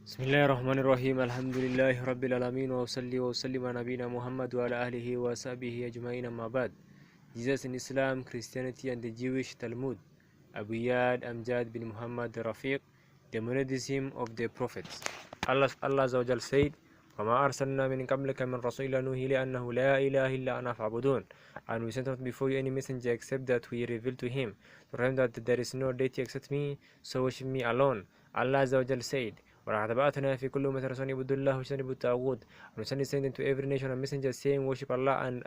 بسم الله الرحمن الرحيم الحمد لله رب العالمين وأصلي وأسلم على نبينا محمد وعلى آله وصحبه أجمعين أما بعد. Jesus in Islam, Christianity and the Jewish Talmud. Abu Iyad Amjad bin Muhammad Rafiq, the monotheism of the prophets. Allah Azza wa Jal said, وَمَا أَرْسَلْنَا مِنْ قَبْلِكَ مِنْ رَسُولٍ نُوحِي لِأَنَّهُ لَا إِلَهَ إِلَّا أَنَا فَاعْبُدُونِ. And we sent out before you any messenger except that we revealed to him that there is no deity except me, so worship me alone. Allah Azza wa Jal said, وَلَقَدْ بَعَثْنَا فِي كُلِّ أُمَّةٍ رَسُولًا أَنِ اعْبُدُوا اللَّهَ وَاجْتَنِبُوا الطَّاغُوتَ. And we sent into every nation a messenger saying, worship Allah and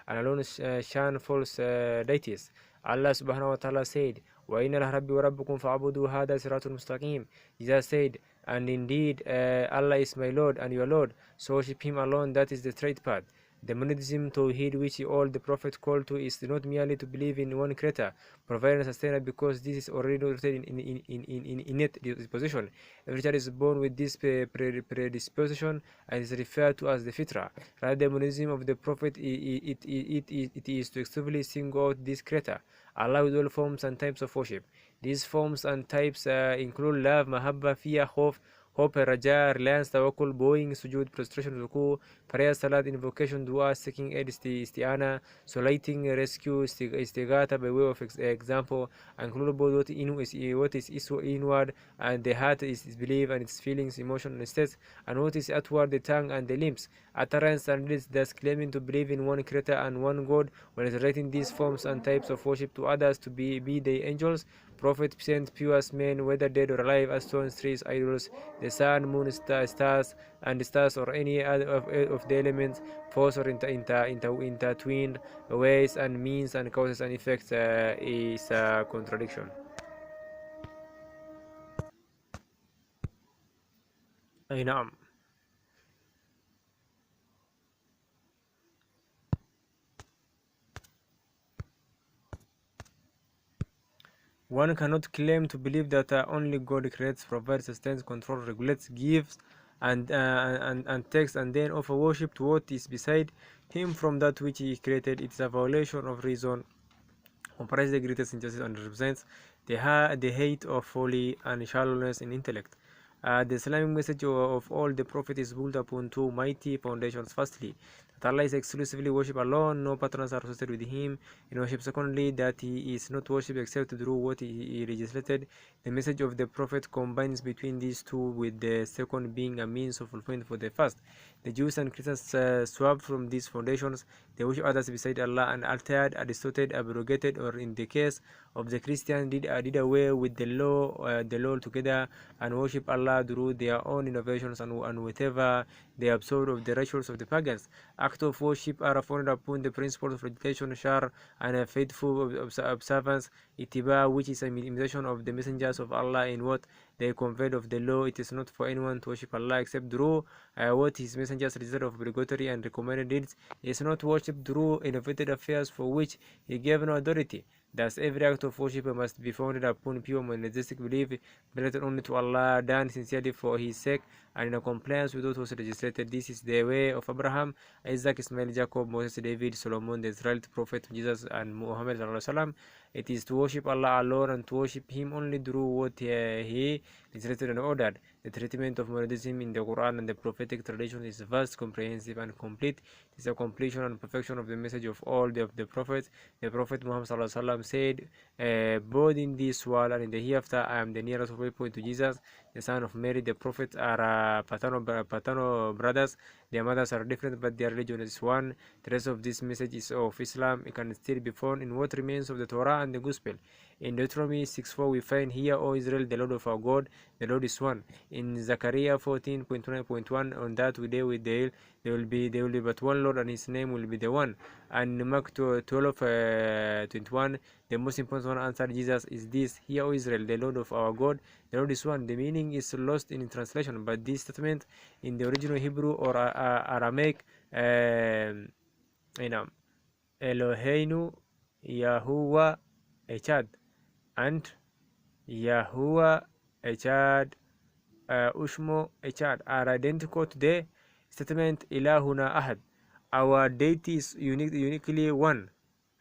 alone shun false deities. Allah subhanahu wa ta'ala said, وَإِنَّ لَهَ رَبِّي وَرَبُّكُمْ فَاعْبُدُوا هَذَا صِرَاطٌ مُسْتَقِيمٌ. Jesus said, and indeed Allah is my Lord and your Lord, so worship him alone, that is the straight path. The monotheism Tawheed which all the Prophet called to is not merely to believe in one creator, provider and sustainer, because this is already rooted in innate disposition. Every child is born with this predisposition and is referred to as the fitra. Rather, the monotheism of the Prophet it is to exclusively single out this creator, Allah, with all forms and types of worship. These forms and types include love, mahabba, fear, hope, raja, reliance, tawakkul, bowing, sujud, prostration, ruku, prayer, salat, invocation, dua, seeking aid, isti'ana, solating, rescue, istighatha by way of example, include both what is inward and the heart is belief and its feelings, emotion and states, and what is outward, the tongue and the limbs, utterance and deeds, thus claiming to believe in one creator and one God, when relating these forms and types of worship to others to be the angels, prophets, saints, pious men, whether dead or alive, as stones, trees, idols, the sun, moon, stars, and stars, or any other of the elements, force or intertwined ways and means and causes and effects is a contradiction. أي نعم. One cannot claim to believe that only God creates, provides, sustains, controls, regulates, gives, and takes, and then offer worship to what is beside him from that which he created. It is a violation of reason, comprises the greatest injustice, and represents the hate of folly and shallowness in intellect. The Islamic message of all the Prophet is built upon two mighty foundations. Firstly, that Allah is exclusively worshipped alone, no partners are associated with him in worship. Secondly, that he is not worshipped except through what he legislated. The message of the Prophet combines between these two, with the second being a means of fulfillment for the first. The Jews and Christians swerved from these foundations. They worship others beside Allah and altered, distorted, abrogated, or in the case of the Christians, did away with the law altogether, and worship Allah through their own innovations and whatever they absorbed of the rituals of the pagans. Acts of worship are founded upon the principles of meditation, shar, and faithful observance, itiba, which is a imitation of the messengers of Allah in what they conveyed of the law. It is not for anyone to worship Allah except through what his messengers reserved of obligatory and recommended deeds. He is not worshipped through innovated affairs for which he gave no authority. Thus, every act of worship must be founded upon pure monotheistic belief, related only to Allah, done sincerely for His sake, and in compliance with what was legislated. This is the way of Abraham, Isaac, Ismail, Jacob, Moses, David, Solomon, the Israelite prophet, Jesus, and Muhammad. It is to worship Allah alone and to worship Him only through what He legislated and ordered. The treatment of monotheism in the Quran and the prophetic tradition is vast, comprehensive, and complete. It is a completion and perfection of the message of all of the prophets. The Prophet Muhammad said, both in this world and in the hereafter, I am the nearest of people to Jesus, the son of Mary. The prophets are paternal brothers. Their mothers are different, but their religion is one. The rest of this message is of Islam. It can still be found in what remains of the Torah and the Gospel. In Deuteronomy 6:4, we find, "Hear, O Israel, the Lord of our God, the Lord is one." In Zechariah 14:9.1, on that day there will be but one Lord, and His name will be the one. And in Mark 12:21, the most important one answered Jesus is this: "Hear, O Israel, the Lord of our God, the Lord is one." The meaning is lost in translation, but this statement in the original Hebrew or Aramaic, Eloheinu Yahuwah Echad and Yahuwah Echad Ushmo Echad are identical to the statement Ilahuna Ahad. Our deity is uniquely one.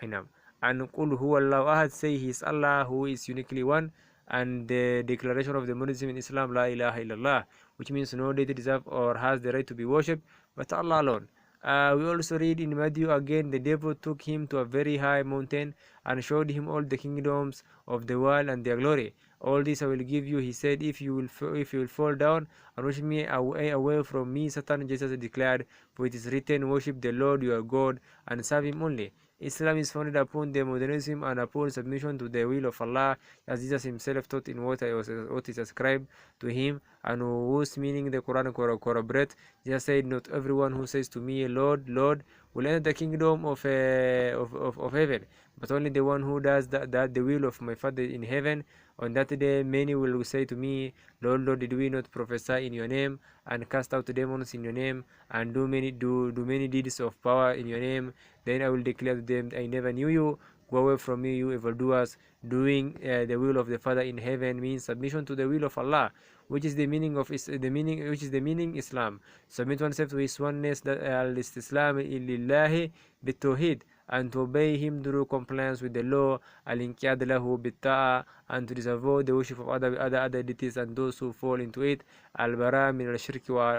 And Qul Huwa Allahu Ahad, say He is Allah who is uniquely one. and the declaration of the monotheism in Islam, La ilaha illallah, which means no deity deserves or has the right to be worshipped but Allah alone. We also read in Matthew again, the devil took him to a very high mountain and showed him all the kingdoms of the world and their glory. All this I will give you, he said, if you will fall down and worship me. Away from me, Satan, Jesus declared, for it is written, worship the Lord your God and serve him only. Islam is founded upon the monotheism and upon submission to the will of Allah, as Jesus himself taught in what is ascribed to him, and whose meaning the Quran corroborates. Jesus said, not everyone who says to me, Lord, Lord, will enter the kingdom of heaven, but only the one who does that the will of my Father in heaven. On that day many will say to me, Lord, Lord, did we not prophesy in your name, and cast out demons in your name, and do many deeds of power in your name? Then I will declare to them, I never knew you. Go away from me, you evildoers. Doing the will of the Father in heaven means submission to the will of Allah, which is the meaning of Islam. Submit oneself to His oneness, that al-istislam lillahi bit-tawhid, and to obey Him through compliance with the law, al-inqiyad lahu bit-ta'a, and to disavow the worship of other deities and those who fall into it, al-bara min al-shirki wa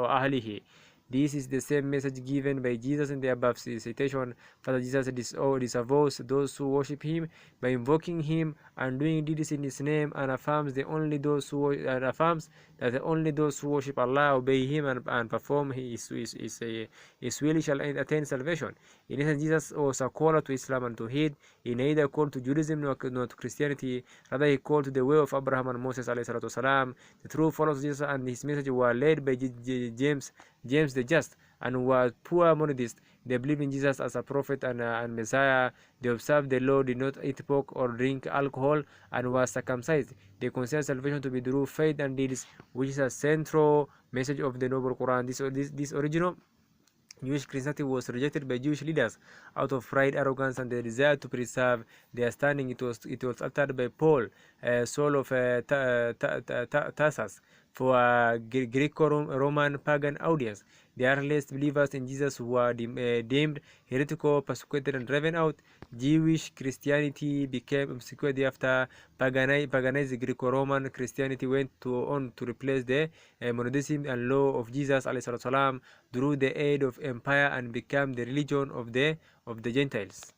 ahlihi. This is the same message given by Jesus in the above citation. Father Jesus disavows those who worship him by invoking him and doing deeds in his name, and affirms that only those who worship Allah, obey him, and perform his will shall attain salvation. In essence, Jesus was a caller to Islam and Tawheed. He neither called to Judaism nor to Christianity. Rather, he called to the way of Abraham and Moses alayhi salatu wasalam. The true followers of Jesus and his message were led by James the Just, and were poor monotheists. They believed in Jesus as a prophet and Messiah. They observed the law, did not eat pork or drink alcohol, and were circumcised. They considered salvation to be through faith and deeds, which is a central message of the noble Quran. This original Jewish Christianity was rejected by Jewish leaders out of pride, arrogance, and the desire to preserve their standing. It was uttered by Paul, Saul of Tarsus, for a Greco-Roman pagan audience. The earliest believers in Jesus were deemed heretical, persecuted, and driven out. Jewish Christianity became obscured after paganized Greco-Roman Christianity went on to replace the monotheism and law of Jesus alayhi salam through the aid of empire, and became the religion of the Gentiles.